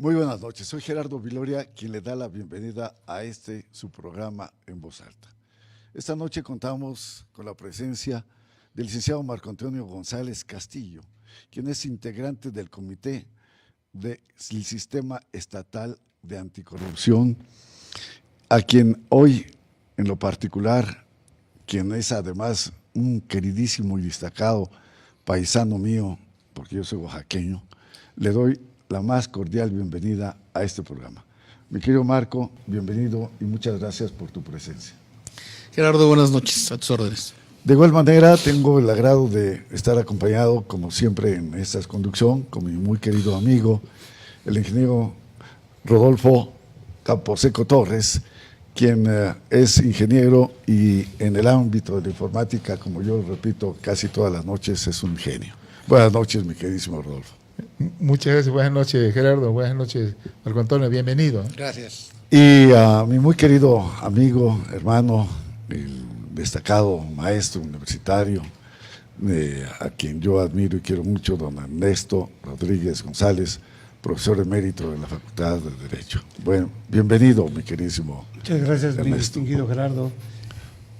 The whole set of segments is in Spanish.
Muy buenas noches, soy Gerardo Viloria, quien le da la bienvenida a su programa En Voz Alta. Esta noche contamos con la presencia del licenciado Marco Antonio González Castillo, quien es integrante del Comité del Sistema Estatal de Anticorrupción, a quien hoy, en lo particular, quien es además un queridísimo y destacado paisano mío, porque yo soy oaxaqueño, le doy la más cordial bienvenida a este programa. Mi querido Marco, bienvenido y muchas gracias por tu presencia. Gerardo, buenas noches, a tus órdenes. De igual manera, tengo el agrado de estar acompañado, como siempre en esta conducción, con mi muy querido amigo, el ingeniero Rodolfo Camposeco Torres, quien es ingeniero y en el ámbito de la informática, como yo repito casi todas las noches, es un genio. Buenas noches, mi queridísimo Rodolfo. Muchas gracias, buenas noches Gerardo, buenas noches Marco Antonio, bienvenido. Gracias. Y a mi muy querido amigo, hermano, el destacado maestro universitario, a quien yo admiro y quiero mucho, don Ernesto Rodríguez González, profesor emérito de la Facultad de Derecho. Bueno, bienvenido, mi queridísimo Muchas gracias, Ernesto. mi distinguido Gerardo.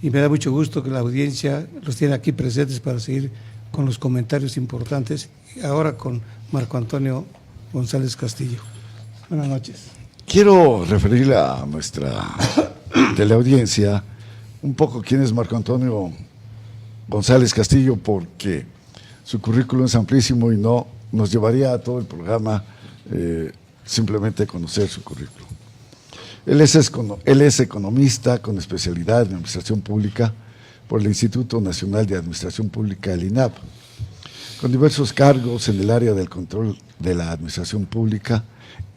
Y me da mucho gusto que la audiencia los tiene aquí presentes para seguir con los comentarios importantes. Ahora con Marco Antonio González Castillo. Buenas noches. Quiero referirle a nuestra teleaudiencia un poco quién es Marco Antonio González Castillo, porque su currículum es amplísimo y no nos llevaría a todo el programa simplemente conocer su currículum. Él es economista con especialidad en Administración Pública por el Instituto Nacional de Administración Pública, el INAP, con diversos cargos en el área del control de la administración pública,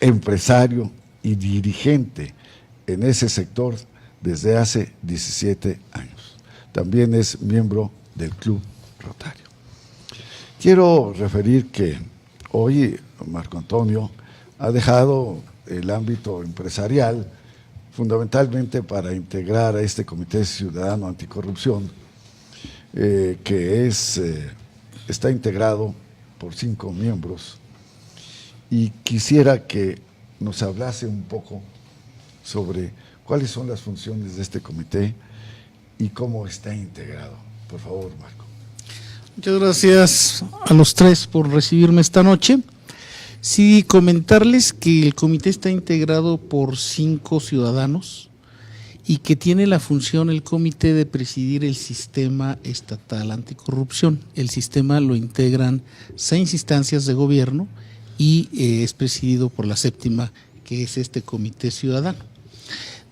empresario y dirigente en ese sector desde hace 17 años. También es miembro del Club Rotario. Quiero referir que hoy Marco Antonio ha dejado el ámbito empresarial fundamentalmente para integrar a este Comité Ciudadano Anticorrupción, que está integrado por 5 miembros, y quisiera que nos hablase un poco sobre cuáles son las funciones de este comité y cómo está integrado. Por favor, Marco. Muchas gracias a los tres por recibirme esta noche. Sí, comentarles que el comité está integrado por 5 ciudadanos y que tiene la función el comité de presidir el sistema estatal anticorrupción. El sistema lo integran 6 instancias de gobierno y es presidido por la 7ª, que es este comité ciudadano.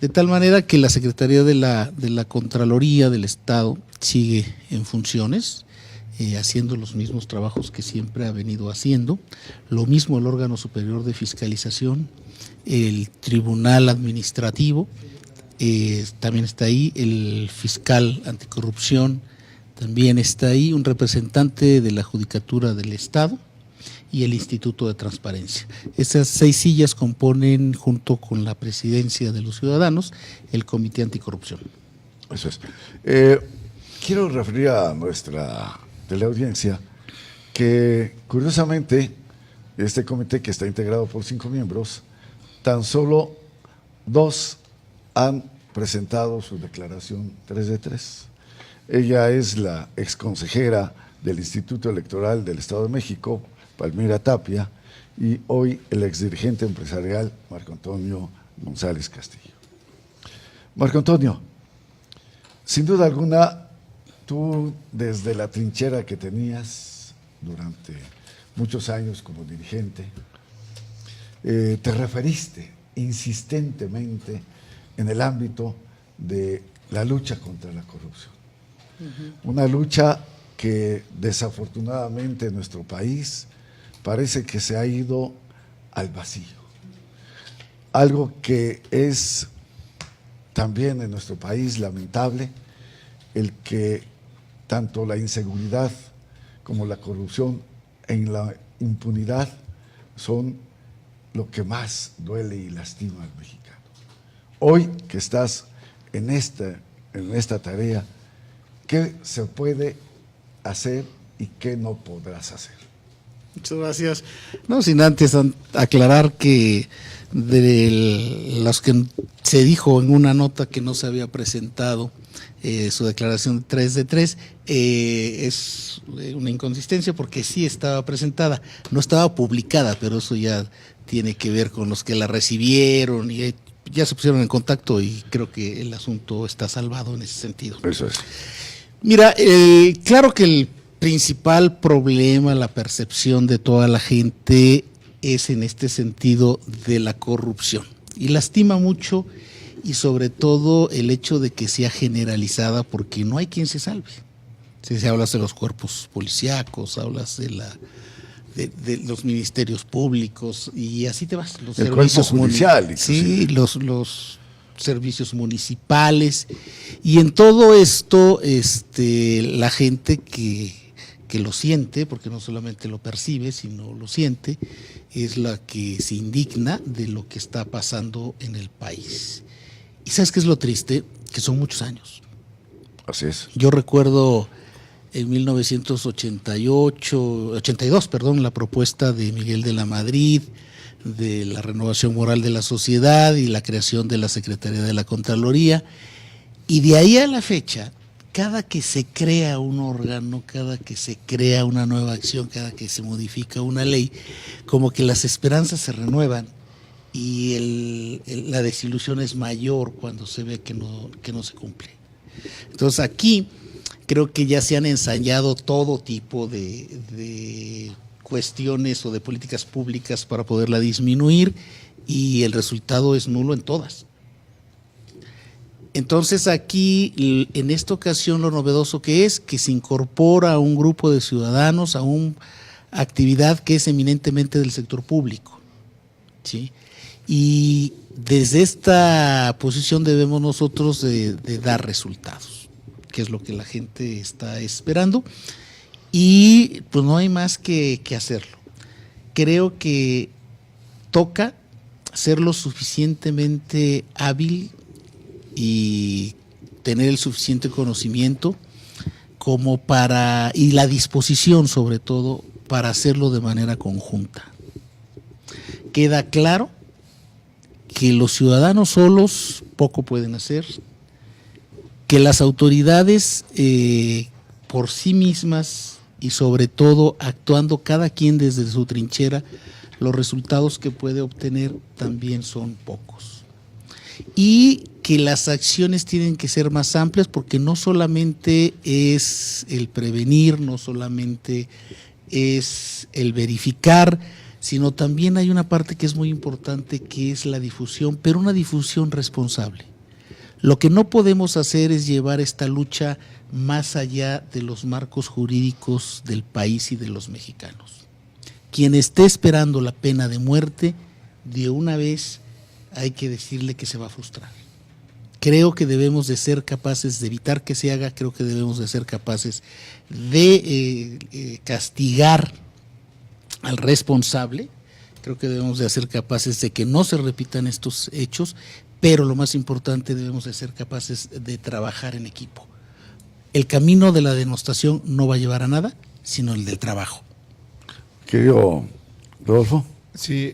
De tal manera que la Secretaría de la Contraloría del Estado sigue en funciones, haciendo los mismos trabajos que siempre ha venido haciendo. Lo mismo el órgano superior de fiscalización, el Tribunal Administrativo, también está ahí, el fiscal anticorrupción también está ahí, un representante de la Judicatura del Estado y el Instituto de Transparencia. Esas 6 sillas componen, junto con la presidencia de los ciudadanos, el Comité Anticorrupción. Eso es. Quiero referir a nuestra teleaudiencia que, curiosamente, este comité, que está integrado por 5 miembros, tan solo 2 han presentado su declaración 3 de 3. Ella es la exconsejera del Instituto Electoral del Estado de México, Palmira Tapia, y hoy el exdirigente empresarial Marco Antonio González Castillo. Marco Antonio, sin duda alguna, tú desde la trinchera que tenías durante muchos años como dirigente, te referiste insistentemente en el ámbito de la lucha contra la corrupción. Una lucha que desafortunadamente en nuestro país parece que se ha ido al vacío. Algo que es también en nuestro país lamentable, el que tanto la inseguridad como la corrupción en la impunidad son lo que más duele y lastima al mexicano. Hoy que estás en esta tarea, ¿qué se puede hacer y qué no podrás hacer? Muchas gracias. No, sin antes aclarar que de los que se dijo en una nota que no se había presentado su declaración de 3 de 3, es una inconsistencia porque sí estaba presentada, no estaba publicada, pero eso ya tiene que ver con los que la recibieron y ya se pusieron en contacto y creo que el asunto está salvado en ese sentido. Eso es. Mira, claro que el principal problema, la percepción de toda la gente es en este sentido de la corrupción y lastima mucho y sobre todo el hecho de que sea generalizada porque no hay quien se salve. Si hablas de los cuerpos policíacos, hablas de los ministerios públicos y así te vas. Los el cuerpo judicial. Sí, los servicios municipales y en todo esto la gente que lo siente, porque no solamente lo percibe, sino lo siente, es la que se indigna de lo que está pasando en el país. ¿Y sabes qué es lo triste? Que son muchos años. Así es. Yo recuerdo en 1982, la propuesta de Miguel de la Madrid, de la renovación moral de la sociedad y la creación de la Secretaría de la Contraloría. Y de ahí a la fecha, cada que se crea un órgano, cada que se crea una nueva acción, cada que se modifica una ley, como que las esperanzas se renuevan y la desilusión es mayor cuando se ve que no se cumple. Entonces aquí creo que ya se han ensayado todo tipo de cuestiones o de políticas públicas para poderla disminuir y el resultado es nulo en todas. Entonces aquí, en esta ocasión, lo novedoso que se incorpora a un grupo de ciudadanos a una actividad que es eminentemente del sector público, ¿sí? Y desde esta posición debemos nosotros de dar resultados, que es lo que la gente está esperando, y pues no hay más que hacerlo. Creo que toca ser lo suficientemente hábil y tener el suficiente conocimiento y la disposición sobre todo para hacerlo de manera conjunta. Queda claro que los ciudadanos solos poco pueden hacer, que las autoridades por sí mismas y sobre todo actuando cada quien desde su trinchera, los resultados que puede obtener también son pocos. Y que las acciones tienen que ser más amplias porque no solamente es el prevenir, no solamente es el verificar, sino también hay una parte que es muy importante que es la difusión, pero una difusión responsable. Lo que no podemos hacer es llevar esta lucha más allá de los marcos jurídicos del país y de los mexicanos. Quien esté esperando la pena de muerte, de una vez hay que decirle que se va a frustrar. Creo que debemos de ser capaces de evitar que se haga, creo que debemos de ser capaces de castigar al responsable, creo que debemos de ser capaces de que no se repitan estos hechos, pero lo más importante debemos de ser capaces de trabajar en equipo. El camino de la denostación no va a llevar a nada, sino el del trabajo. Querido Rodolfo. Sí,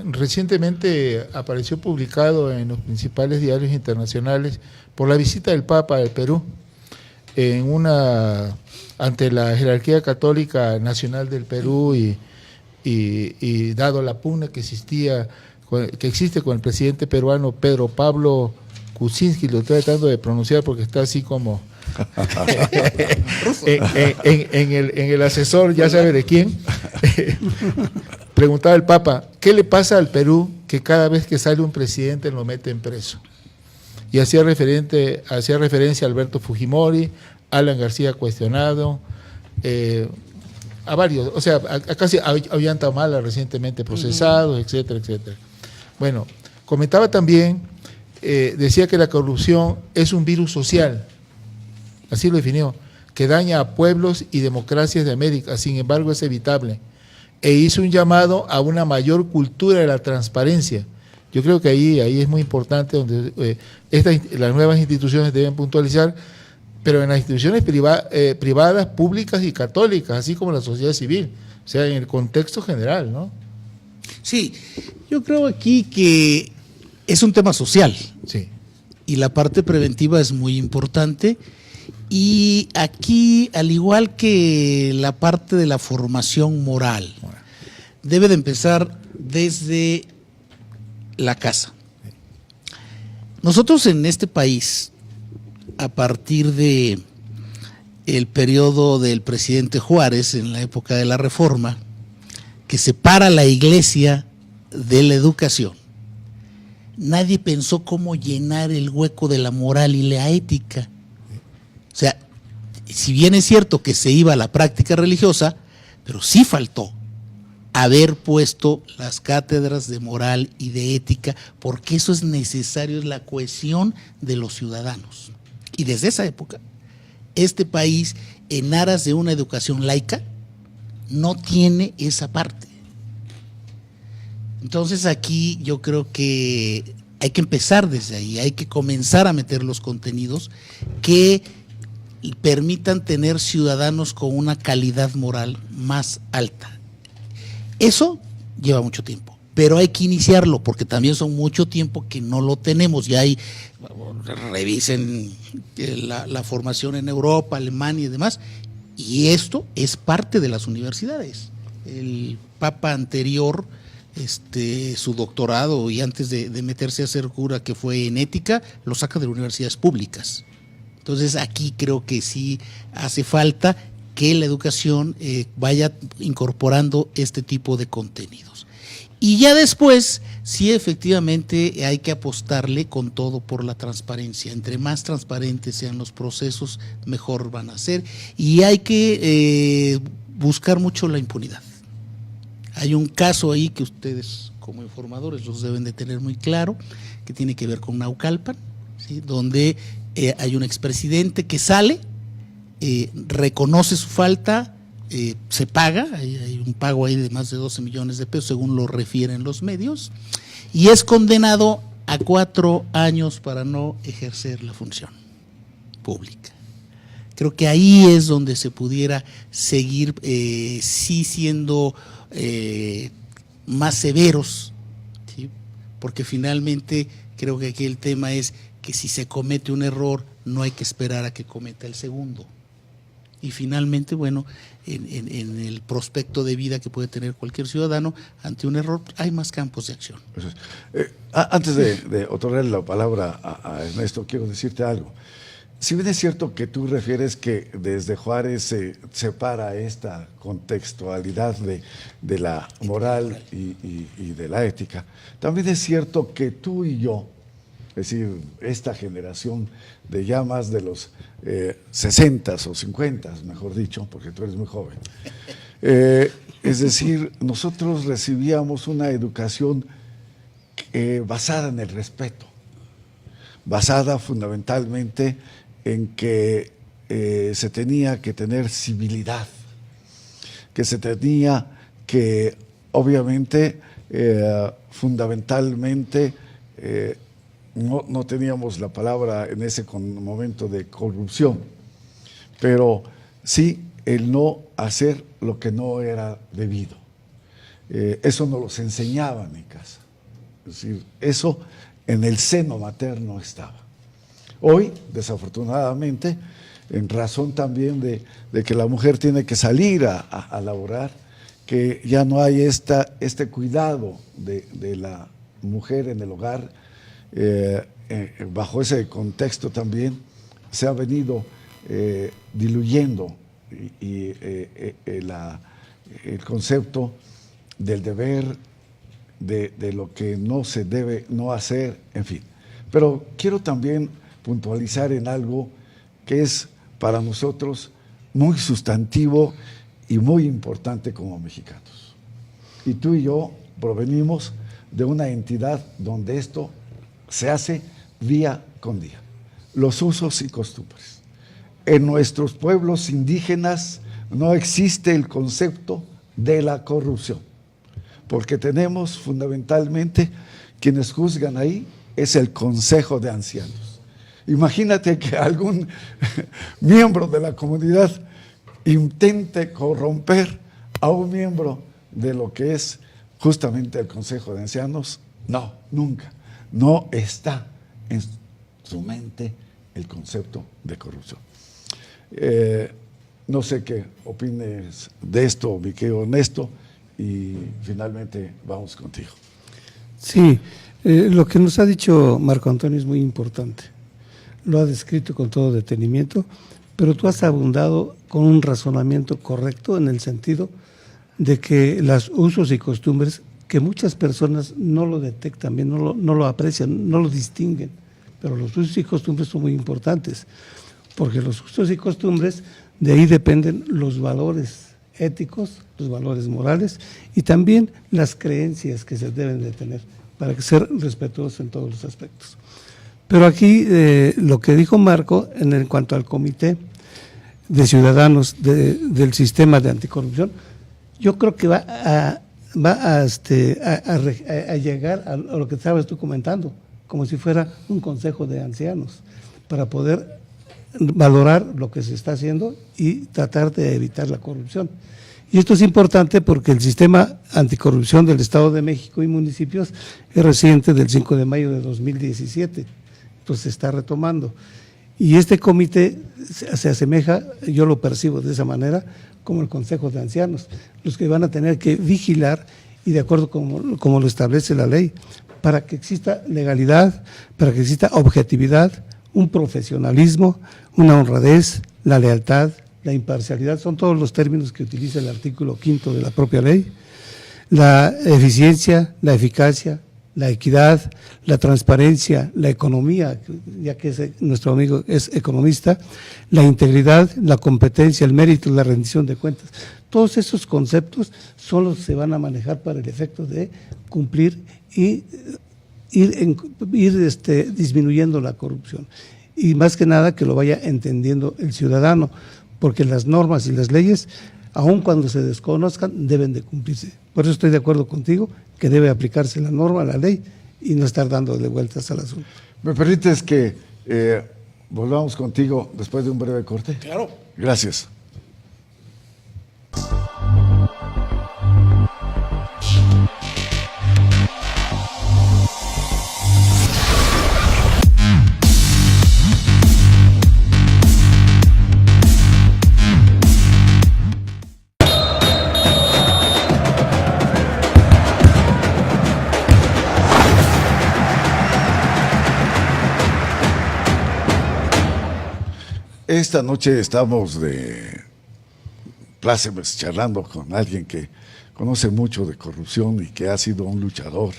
recientemente apareció publicado en los principales diarios internacionales por la visita del Papa al Perú ante la jerarquía católica nacional del Perú y dado la pugna que existe con el presidente peruano Pedro Pablo Kuczynski, lo estoy tratando de pronunciar porque está así como en el asesor, ya sabe de quién. Preguntaba el Papa, ¿qué le pasa al Perú que cada vez que sale un presidente lo meten preso? Y hacía referencia a Alberto Fujimori, Alan García cuestionado, a varios, o sea, a casi a Ollanta Humala recientemente procesados, etcétera, etcétera. Bueno, comentaba también, decía que la corrupción es un virus social, así lo definió, que daña a pueblos y democracias de América, sin embargo es evitable. E hizo un llamado a una mayor cultura de la transparencia. Yo creo que ahí es muy importante, donde las nuevas instituciones deben puntualizar pero en las instituciones privadas, públicas y católicas, así como la sociedad civil, o sea, en el contexto general, ¿no? Sí, yo creo aquí que es un tema social. Sí. Y la parte preventiva es muy importante. Y aquí, al igual que la parte de la formación moral, debe de empezar desde la casa. Nosotros en este país, a partir de el periodo del presidente Juárez, en la época de la Reforma, que separa la iglesia de la educación, nadie pensó cómo llenar el hueco de la moral y la ética. O sea, si bien es cierto que se iba a la práctica religiosa, pero sí faltó haber puesto las cátedras de moral y de ética, porque eso es necesario, es la cohesión de los ciudadanos. Y desde esa época, este país, en aras de una educación laica, no tiene esa parte. Entonces aquí yo creo que hay que empezar desde ahí, hay que comenzar a meter los contenidos que permitan tener ciudadanos con una calidad moral más alta. Eso lleva mucho tiempo, pero hay que iniciarlo porque también son mucho tiempo que no lo tenemos. Ya hay, revisen la formación en Europa, Alemania y demás, y esto es parte de las universidades. El Papa anterior, su doctorado y antes de meterse a ser cura, que fue en ética, lo saca de las universidades públicas. Entonces aquí creo que sí hace falta que la educación vaya incorporando este tipo de contenidos. Y ya después, sí, efectivamente hay que apostarle con todo por la transparencia. Entre más transparentes sean los procesos, mejor van a ser. Y hay que buscar mucho la impunidad. Hay un caso ahí que ustedes como informadores los deben de tener muy claro, que tiene que ver con Naucalpan, ¿sí? Donde hay un expresidente que sale, reconoce su falta, se paga, hay un pago ahí de más de 12 millones de pesos según lo refieren los medios, y es condenado a 4 años para no ejercer la función pública. Creo que ahí es donde se pudiera seguir sí siendo más severos, ¿sí? Porque finalmente creo que aquí el tema es que si se comete un error no hay que esperar a que cometa el segundo. Y finalmente, bueno, en el prospecto de vida que puede tener cualquier ciudadano ante un error, hay más campos de acción. Antes de otorgar la palabra a Ernesto, quiero decirte algo. Si bien es cierto que tú refieres que desde Juárez se separa esta contextualidad de la moral y de la ética, también es cierto que tú y yo, es decir, esta generación de ya más de los 60s o 50s, mejor dicho, porque tú eres muy joven. Es decir, nosotros recibíamos una educación basada en el respeto, basada fundamentalmente en que se tenía que tener civilidad, que se tenía que, obviamente, fundamentalmente, no teníamos la palabra en ese momento de corrupción, pero sí el no hacer lo que no era debido. Eso nos los enseñaban en casa. Es decir, eso en el seno materno estaba. Hoy, desafortunadamente, en razón también de que la mujer tiene que salir a laborar, que ya no hay este cuidado de la mujer en el hogar, bajo ese contexto también se ha venido diluyendo el concepto del deber, de lo que no se debe no hacer, en fin. Pero quiero también puntualizar en algo que es para nosotros muy sustantivo y muy importante como mexicanos. Y tú y yo provenimos de una entidad donde esto se hace día con día, los usos y costumbres. En nuestros pueblos indígenas no existe el concepto de la corrupción, porque tenemos fundamentalmente, quienes juzgan ahí, es el Consejo de Ancianos. Imagínate que algún miembro de la comunidad intente corromper a un miembro de lo que es justamente el Consejo de Ancianos. No, nunca. No está en su mente el concepto de corrupción. No sé qué opines de esto, mi querido Ernesto, y finalmente vamos contigo. Sí, lo que nos ha dicho Marco Antonio es muy importante. Lo ha descrito con todo detenimiento, pero tú has abundado con un razonamiento correcto en el sentido de que los usos y costumbres que muchas personas no lo detectan bien, no lo aprecian, no lo distinguen, pero los usos y costumbres son muy importantes, porque los usos y costumbres, de ahí dependen los valores éticos, los valores morales y también las creencias que se deben de tener para ser respetuosos en todos los aspectos. Pero aquí lo que dijo Marco en cuanto al comité de ciudadanos del sistema de anticorrupción, yo creo que va a llegar a lo que estabas tú comentando, como si fuera un consejo de ancianos, para poder valorar lo que se está haciendo y tratar de evitar la corrupción. Y esto es importante porque el sistema anticorrupción del Estado de México y municipios es reciente, del 5 de mayo de 2017, entonces se está retomando. Y este comité se asemeja, yo lo percibo de esa manera, como el Consejo de Ancianos, los que van a tener que vigilar y de acuerdo como lo establece la ley, para que exista legalidad, para que exista objetividad, un profesionalismo, una honradez, la lealtad, la imparcialidad, son todos los términos que utiliza el artículo 5 de la propia ley, la eficiencia, la eficacia, la equidad, la transparencia, la economía, ya que nuestro amigo es economista, la integridad, la competencia, el mérito, la rendición de cuentas. Todos esos conceptos son los que se van a manejar para el efecto de cumplir y ir disminuyendo la corrupción. Y más que nada que lo vaya entendiendo el ciudadano, porque las normas y las leyes, aun cuando se desconozcan, deben de cumplirse. Por eso estoy de acuerdo contigo que debe aplicarse la norma, la ley, y no estar dándole vueltas al asunto. ¿Me permites que volvamos contigo después de un breve corte? Claro. Gracias. Esta noche estamos de plácemes charlando con alguien que conoce mucho de corrupción y que ha sido un luchador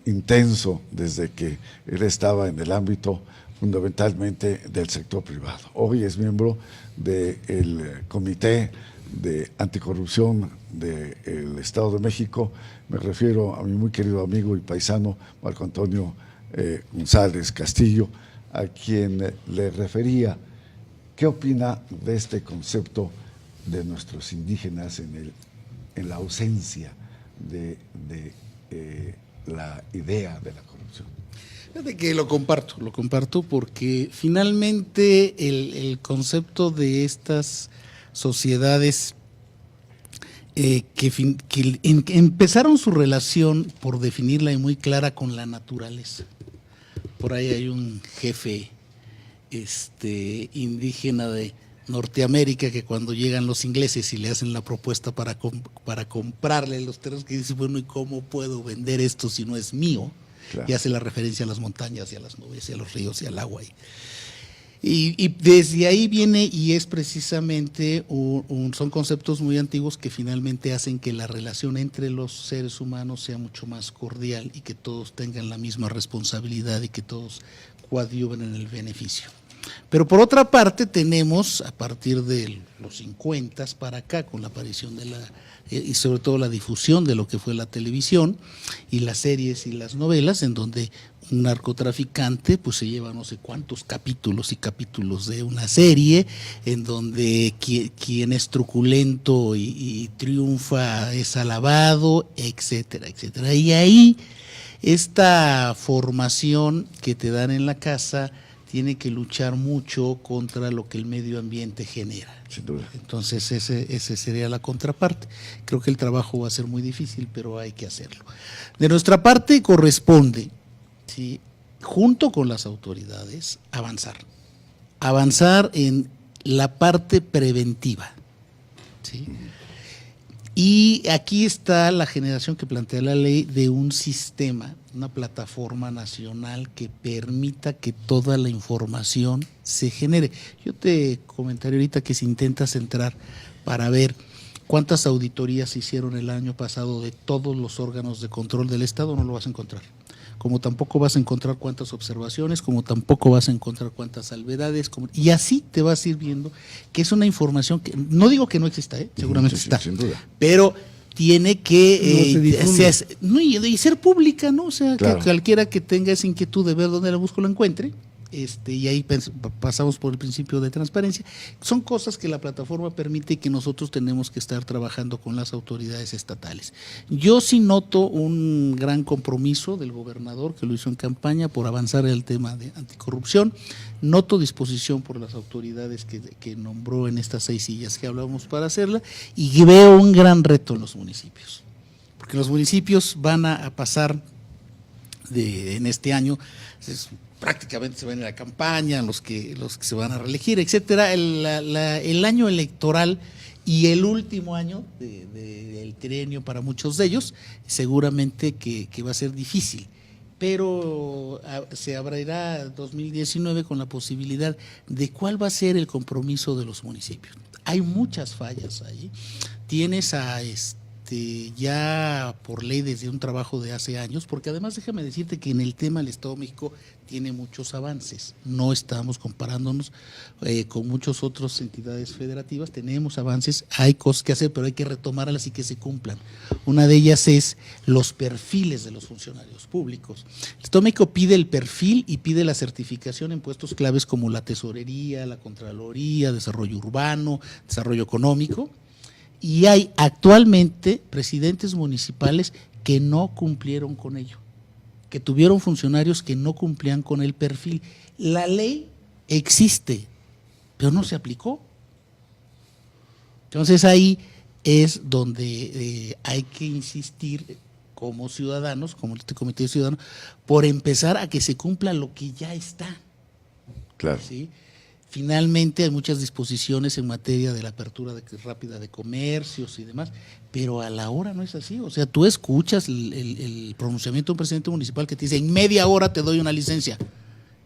intenso desde que él estaba en el ámbito fundamentalmente del sector privado. Hoy es miembro del Comité de Anticorrupción del Estado de México. Me refiero a mi muy querido amigo y paisano Marco Antonio González Castillo, a quien le refería. ¿Qué opina de este concepto de nuestros indígenas en la ausencia de la idea de la corrupción? Fíjate que lo comparto porque finalmente el concepto de estas sociedades que empezaron su relación, por definirla y muy clara, con la naturaleza. Por ahí hay un jefe indígena de Norteamérica que cuando llegan los ingleses y le hacen la propuesta para comprarle los terrenos, que dice, bueno, ¿y cómo puedo vender esto si no es mío? Claro. Y hace la referencia a las montañas y a las nubes y a los ríos y al agua. Y desde ahí viene, y es precisamente, son conceptos muy antiguos que finalmente hacen que la relación entre los seres humanos sea mucho más cordial y que todos tengan la misma responsabilidad y que todos coadyuven en el beneficio. Pero por otra parte tenemos, a partir de los 50 para acá, con la aparición de y sobre todo la difusión de lo que fue la televisión y las series y las novelas, en donde un narcotraficante pues se lleva no sé cuántos capítulos y capítulos de una serie, en donde quien es truculento y triunfa es alabado, etcétera, etcétera. Y ahí esta formación que te dan en la casa tiene que luchar mucho contra lo que el medio ambiente genera. Sin duda. Entonces ese sería la contraparte. Creo que el trabajo va a ser muy difícil, pero hay que hacerlo. De nuestra parte corresponde, ¿sí?, junto con las autoridades, avanzar en la parte preventiva, ¿sí? Y aquí está la generación que plantea la ley de un sistema, una plataforma nacional que permita que toda la información se genere. Yo te comentaré ahorita que si intentas entrar para ver cuántas auditorías se hicieron el año pasado de todos los órganos de control del Estado, no lo vas a encontrar. Como tampoco vas a encontrar cuántas observaciones, como tampoco vas a encontrar cuántas salvedades, y así te vas a ir viendo que es una información que, no digo que no exista, seguramente Sí, está, sin duda. pero tiene que No se difunde. y ser pública, ¿no? O sea, Claro. que cualquiera que tenga esa inquietud de ver dónde la busco lo encuentre. Y ahí pasamos por el principio de transparencia. Son cosas que la plataforma permite y que nosotros tenemos que estar trabajando con las autoridades estatales. Yo sí noto un gran compromiso del gobernador, que lo hizo en campaña, por avanzar en el tema de anticorrupción. Noto disposición por las autoridades que nombró en estas 6 sillas que hablábamos para hacerla, y veo un gran reto en los municipios, porque los municipios van a pasar en este año, prácticamente se van a ir a la campaña, los que se van a reelegir, etcétera. El año electoral y el último año del trienio para muchos de ellos, seguramente que va a ser difícil, pero se abrirá 2019 con la posibilidad de cuál va a ser el compromiso de los municipios. Hay muchas fallas ahí. Tienes ya por ley desde un trabajo de hace años, porque además déjame decirte que en el tema del Estado de México tiene muchos avances, no estamos comparándonos con muchas otras entidades federativas, tenemos avances, hay cosas que hacer, pero hay que retomarlas y que se cumplan. Una de ellas es los perfiles de los funcionarios públicos. El Estado de México pide el perfil y pide la certificación en puestos claves como la tesorería, la contraloría, desarrollo urbano, desarrollo económico. Y hay actualmente presidentes municipales que no cumplieron con ello, que tuvieron funcionarios que no cumplían con el perfil. La ley existe, pero no se aplicó. Entonces ahí es donde hay que insistir como ciudadanos, como este comité de ciudadanos, por empezar a que se cumpla lo que ya está. Claro. ¿Sí? Finalmente hay muchas disposiciones en materia de la apertura rápida de comercios y demás, pero a la hora no es así. O sea, tú escuchas el pronunciamiento de un presidente municipal que te dice, en media hora te doy una licencia,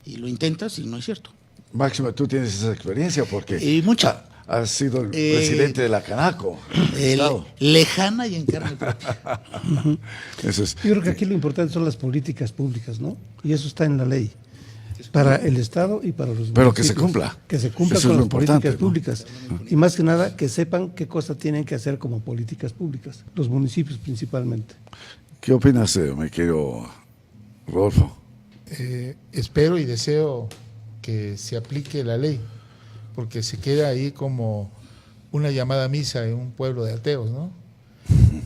y lo intentas y no es cierto. Máximo, tú tienes esa experiencia porque Mucha. has sido el presidente de la Canaco. Lejana y en carne propia. Eso es. Yo creo que aquí lo importante son las políticas públicas, ¿no? Y eso está en la ley. Para el Estado y para los Pero que se municipios. cumpla. Que se cumpla Eso con es lo las políticas importante, ¿no? públicas. Y más que nada, que sepan qué cosas tienen que hacer como políticas públicas, los municipios principalmente. ¿Qué opinas, mi querido Rodolfo? Espero y deseo que se aplique la ley, porque se queda ahí como una llamada a misa en un pueblo de ateos, ¿no?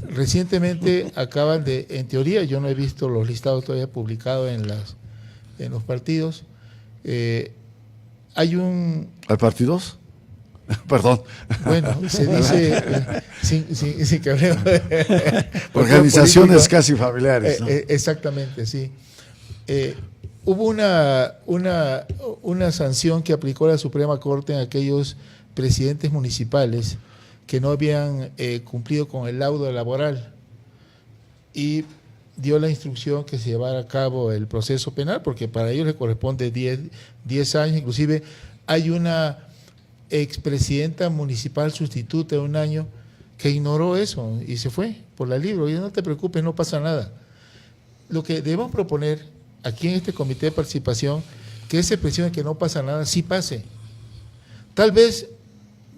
Recientemente acaban de, en teoría, yo no he visto los listados todavía publicados en los partidos. Hay un... ¿Al partidos? Perdón. Bueno, se dice, sin que hablemos de... Organizaciones político. casi familiares, ¿no? Exactamente, sí. Hubo una sanción que aplicó la Suprema Corte en aquellos presidentes municipales que no habían cumplido con el laudo laboral, y dio la instrucción que se llevara a cabo el proceso penal, porque para ellos le corresponde 10 años. Inclusive hay una expresidenta municipal sustituta de un año que ignoró eso y se fue por la libre. Y no te preocupes, no pasa nada. Lo que debemos proponer aquí en este comité de participación, que esa expresión de que no pasa nada, sí pase. Tal vez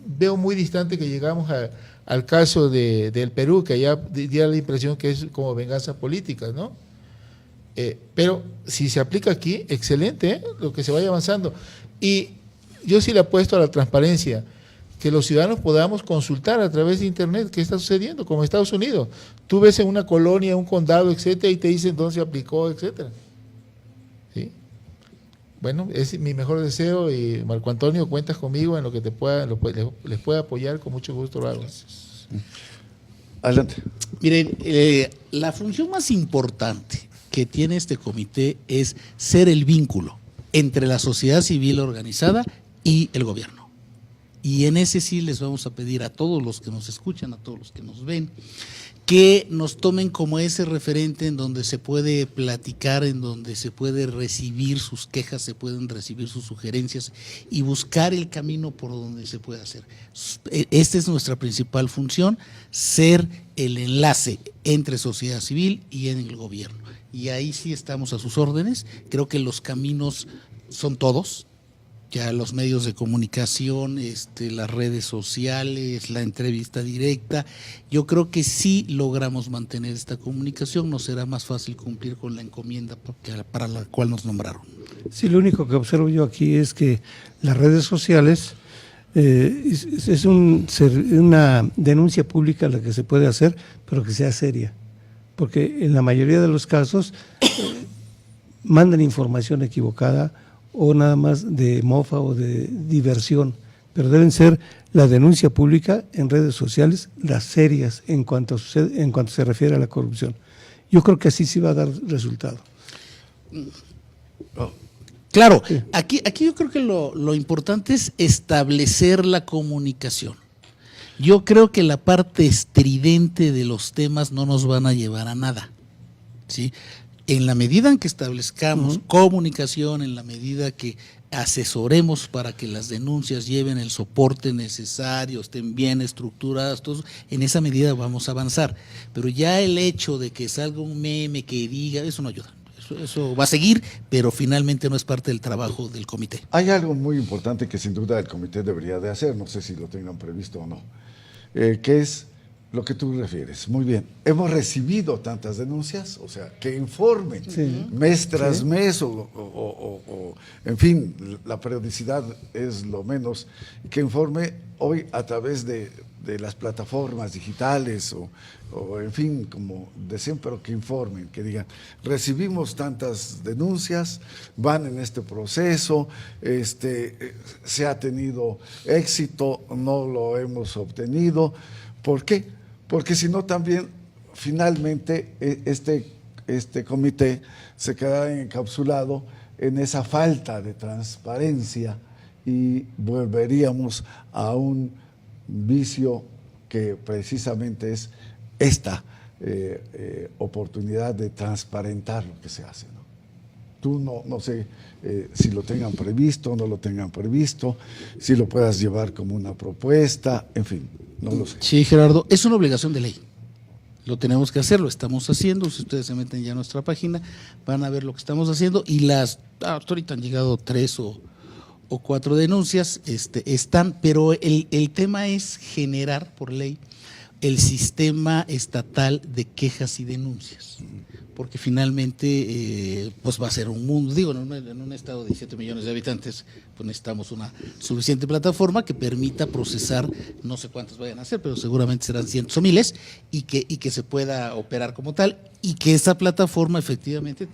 veo muy distante que llegamos al caso del Perú, que ya diera la impresión que es como venganza política, ¿no? Pero si se aplica aquí, excelente, lo que se vaya avanzando. Y yo sí le apuesto a la transparencia, que los ciudadanos podamos consultar a través de Internet qué está sucediendo, como en Estados Unidos. Tú ves en una colonia, un condado, etcétera, y te dicen dónde se aplicó, etcétera. ¿Sí? bueno, es mi mejor deseo y Marco Antonio, cuentas conmigo en lo que les pueda apoyar, con mucho gusto lo hago. Adelante. Miren, la función más importante que tiene este comité es ser el vínculo entre la sociedad civil organizada y el gobierno. Y en ese sí les vamos a pedir a todos los que nos escuchan, a todos los que nos ven, que nos tomen como ese referente en donde se puede platicar, en donde se puede recibir sus quejas, se pueden recibir sus sugerencias y buscar el camino por donde se puede hacer. Esta es nuestra principal función, ser el enlace entre sociedad civil y en el gobierno. Y ahí sí estamos a sus órdenes. Creo que los caminos son todos. Ya los medios de comunicación, las redes sociales, la entrevista directa, yo creo que si logramos mantener esta comunicación, nos será más fácil cumplir con la encomienda para la cual nos nombraron. Sí, lo único que observo yo aquí es que las redes sociales es una denuncia pública la que se puede hacer, pero que sea seria, porque en la mayoría de los casos mandan información equivocada o nada más de mofa o de diversión, pero deben ser la denuncia pública en redes sociales, las serias en cuanto se refiere a la corrupción. Yo creo que así sí va a dar resultado. Claro, aquí yo creo que lo importante es establecer la comunicación. Yo creo que la parte estridente de los temas no nos van a llevar a nada, ¿sí? En la medida en que establezcamos comunicación, en la medida que asesoremos para que las denuncias lleven el soporte necesario, estén bien estructuradas, todos, en esa medida vamos a avanzar. Pero ya el hecho de que salga un meme que diga, eso no ayuda. Eso va a seguir, pero finalmente no es parte del trabajo del comité. Hay algo muy importante que sin duda el comité debería de hacer, no sé si lo tengan previsto o no, que es lo que tú refieres. Muy bien, hemos recibido tantas denuncias, o sea, que informen mes tras mes o en fin, la periodicidad es lo menos, que informe hoy a través de las plataformas digitales o en fin, como decían, pero que informen, que digan, recibimos tantas denuncias, van en este proceso, se ha tenido éxito, no lo hemos obtenido. ¿Por qué? Porque si no también finalmente este comité se quedará encapsulado en esa falta de transparencia y volveríamos a un vicio que precisamente es esta oportunidad de transparentar lo que se hace, ¿no? Tú no sé si lo tengan previsto o no lo tengan previsto, si lo puedas llevar como una propuesta, en fin, no lo sé. Sí, Gerardo, es una obligación de ley. Lo tenemos que hacer, lo estamos haciendo. Si ustedes se meten ya a nuestra página, van a ver lo que estamos haciendo. Y hasta ahorita han llegado 3 o 4 denuncias, están, pero el tema es generar por ley el sistema estatal de quejas y denuncias, porque finalmente pues va a ser un mundo, digo, en un estado de 17 millones de habitantes, pues necesitamos una suficiente plataforma que permita procesar, no sé cuántas vayan a ser, pero seguramente serán cientos o miles, y que se pueda operar como tal, y que esa plataforma efectivamente,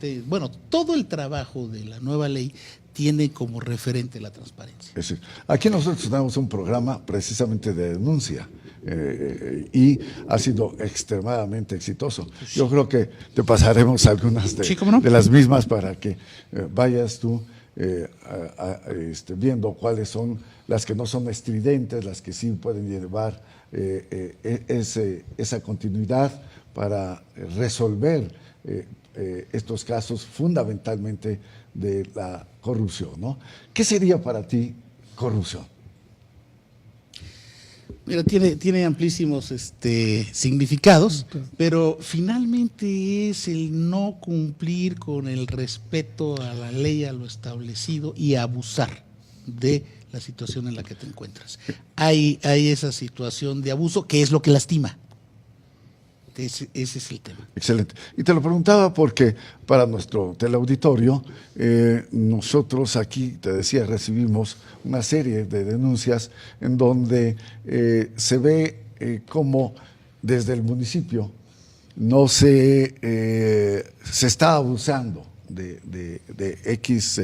todo el trabajo de la nueva ley tiene como referente la transparencia. Es decir, aquí nosotros tenemos un programa precisamente de denuncia y ha sido extremadamente exitoso. Yo creo que te pasaremos algunas de las mismas para que vayas tú viendo cuáles son las que no son estridentes, las que sí pueden llevar esa continuidad para resolver estos casos fundamentalmente de la corrupción, ¿no? ¿Qué sería para ti corrupción? Mira, tiene amplísimos significados, pero finalmente es el no cumplir con el respeto a la ley, a lo establecido y abusar de la situación en la que te encuentras. Hay esa situación de abuso que es lo que lastima. Ese es el tema. Excelente. Y te lo preguntaba porque para nuestro teleauditorio, nosotros aquí, te decía, recibimos una serie de denuncias en donde se ve cómo desde el municipio no se está abusando de X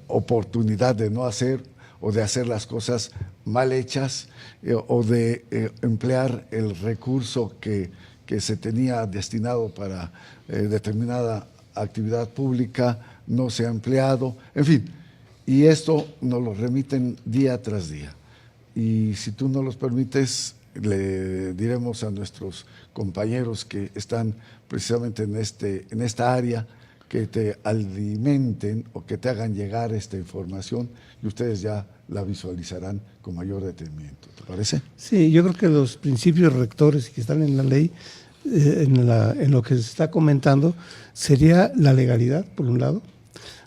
oportunidad de no hacer o de hacer las cosas mal hechas o de emplear el recurso que se tenía destinado para determinada actividad pública, no se ha empleado, en fin, y esto nos lo remiten día tras día. Y si tú no los permites, le diremos a nuestros compañeros que están precisamente en esta área que te alimenten o que te hagan llegar esta información y ustedes ya la visualizarán con mayor detenimiento. ¿Te parece? Sí, yo creo que los principios rectores que están en la ley, en lo que se está comentando, sería la legalidad, por un lado.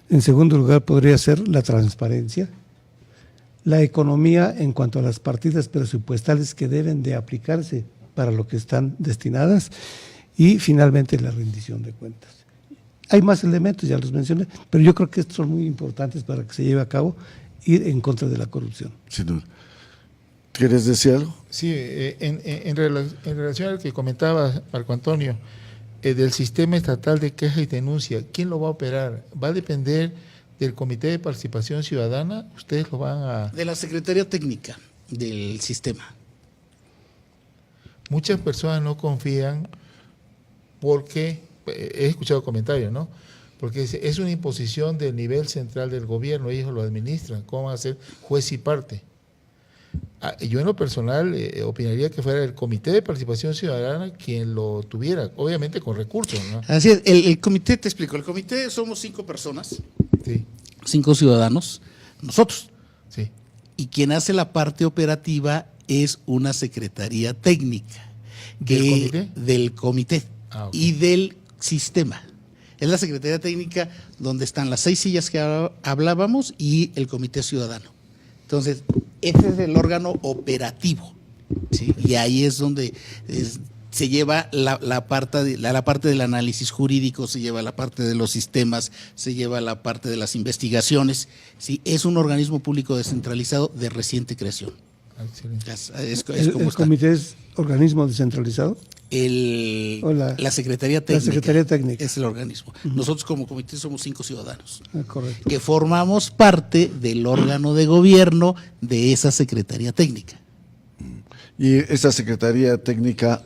En segundo lugar, podría ser la transparencia, la economía en cuanto a las partidas presupuestales que deben de aplicarse para lo que están destinadas y finalmente la rendición de cuentas. Hay más elementos, ya los mencioné, pero yo creo que estos son muy importantes para que se lleve a cabo ir en contra de la corrupción. Sin duda. ¿Quieres decir algo? Sí, en relación al que comentaba Marco Antonio, del sistema estatal de queja y denuncia, ¿quién lo va a operar? ¿Va a depender del Comité de Participación Ciudadana? ¿Ustedes lo van a...? De la Secretaría Técnica del sistema. Muchas personas no confían porque, he escuchado comentarios, ¿no? Porque es una imposición del nivel central del gobierno, ellos lo administran, ¿cómo van a ser juez y parte? Yo en lo personal opinaría que fuera el Comité de Participación Ciudadana quien lo tuviera, obviamente con recursos, ¿no? Así es, el comité, te explico, el comité somos 5 personas, Sí, 5 ciudadanos, nosotros, sí. y quien hace la parte operativa es una secretaría técnica. ¿Del comité? Del comité Ok. y del sistema. Es la secretaría técnica donde están las 6 sillas que hablábamos y el comité ciudadano. Entonces, ese es el órgano operativo, ¿sí? Y ahí es donde se lleva la parte del análisis jurídico, se lleva la parte de los sistemas, se lleva la parte de las investigaciones. ¿Sí? Es un organismo público descentralizado de reciente creación. Excelente. Es ¿El como está. comité es organismo descentralizado? La Secretaría Técnica. La Secretaría Técnica. Es el organismo. Nosotros como comité somos 5 ciudadanos Correcto. que formamos parte del órgano de gobierno de esa Secretaría Técnica. Y esta Secretaría Técnica,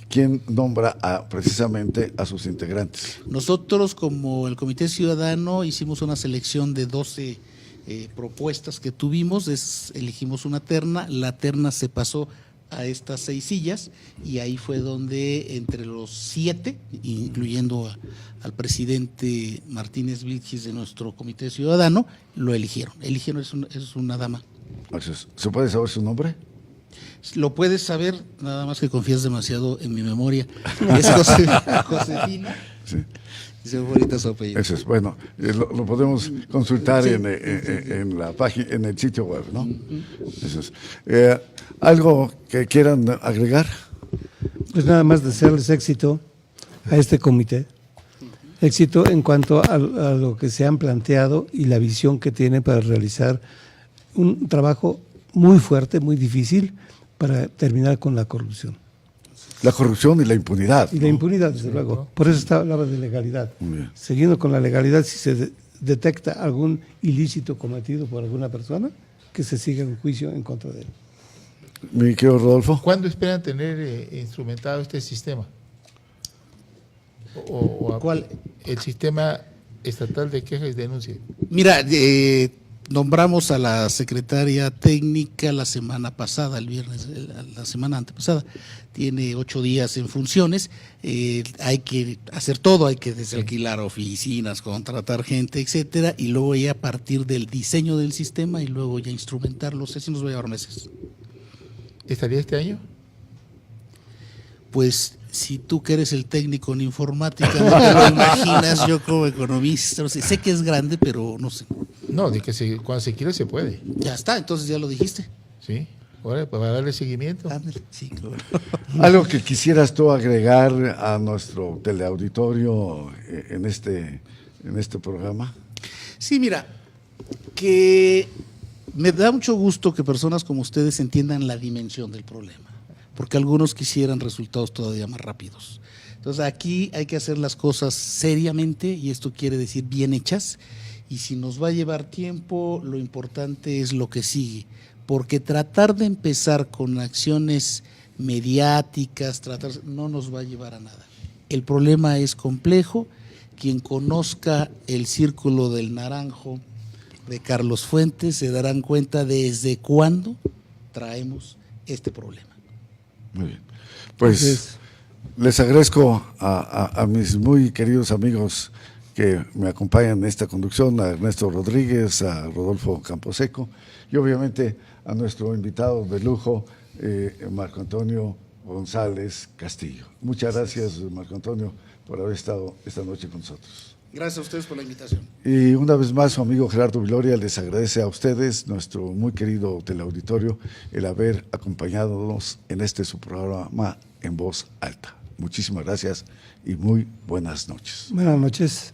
¿quién nombra precisamente a sus integrantes? Nosotros como el Comité Ciudadano hicimos una selección de 12 propuestas que tuvimos, elegimos una terna, la terna se pasó a estas 6 sillas y ahí fue donde entre los 7, incluyendo al presidente Martínez Vilchis de nuestro Comité Ciudadano, lo eligieron. Es una dama. ¿Se puede saber su nombre? Lo puedes saber, nada más que confías demasiado en mi memoria. Es Josefina. Sí. Dice ahorita su apellido. Eso es, bueno, lo podemos consultar en la página, en el sitio web, ¿no? Eso es. ¿Algo que quieran agregar? Pues nada más desearles éxito a este comité, éxito en cuanto a lo que se han planteado y la visión que tienen para realizar un trabajo muy fuerte, muy difícil para terminar con la corrupción. La corrupción y la impunidad. Y la impunidad, desde luego. Por eso hablaba de legalidad. Muy bien. Siguiendo con la legalidad, si se detecta algún ilícito cometido por alguna persona, que se siga un juicio en contra de él. Mi querido Rodolfo. ¿Cuándo esperan tener instrumentado este sistema? ¿Cuál? El sistema estatal de queja y denuncia. Mira, nombramos a la secretaria técnica la semana pasada, el viernes, la semana antepasada. Tiene 8 días en funciones. Hay que hacer todo, hay que desalquilar oficinas, contratar gente, etcétera, y luego ya a partir del diseño del sistema y luego ya instrumentarlo. Así nos va a llevar meses. ¿Estaría este año? Pues si tú que eres el técnico en informática, no te lo imaginas, yo como economista, no sé, sé que es grande, pero no sé. No, de que cuando se quiere se puede. Ya está, entonces ya lo dijiste. Sí. Ahora, pues, para darle seguimiento. Ándale, sí, claro. ¿Algo que quisieras tú agregar a nuestro teleauditorio en este programa? Sí, mira, que me da mucho gusto que personas como ustedes entiendan la dimensión del problema, porque algunos quisieran resultados todavía más rápidos. Entonces, Entonces aquí hay que hacer las cosas seriamente y esto quiere decir bien hechas. Y si nos va a llevar tiempo, lo importante es lo que sigue. Porque tratar de empezar con acciones mediáticas, no nos va a llevar a nada. El problema es complejo. Quien conozca el Círculo del Naranjo de Carlos Fuentes se darán cuenta desde cuándo traemos este problema. Muy bien. Pues les agradezco a mis muy queridos amigos que me acompañan en esta conducción, a Ernesto Rodríguez, a Rodolfo Camposeco y obviamente a nuestro invitado de lujo, Marco Antonio González Castillo. Muchas gracias, Marco Antonio, por haber estado esta noche con nosotros. Gracias a ustedes por la invitación. Y una vez más, su amigo Gerardo Viloria les agradece a ustedes, nuestro muy querido teleauditorio, el haber acompañadonos en este su programa En Voz Alta. Muchísimas gracias y muy buenas noches. Buenas noches.